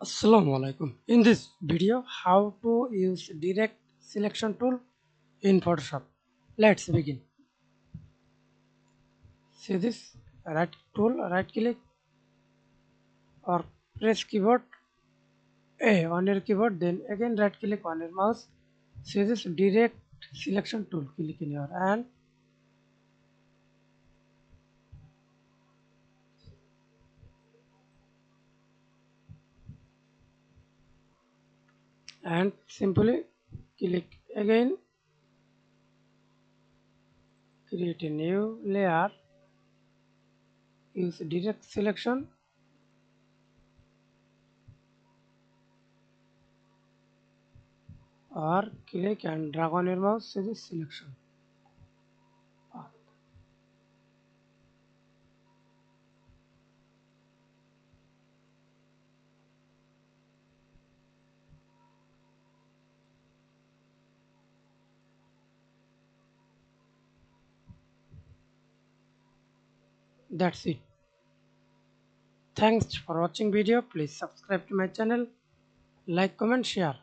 Assalamu Walaikum. In this video, how to use direct selection tool in Photoshop. Let's begin. See this right tool, right click or press keyboard A on your keyboard, then again right click on your mouse. See this direct selection tool. Click in your and simply click again, create a new layer, use direct selection or click and drag on your mouse. See this selection. That's it. Thanks for watching video. Please subscribe to my channel, like, comment, share.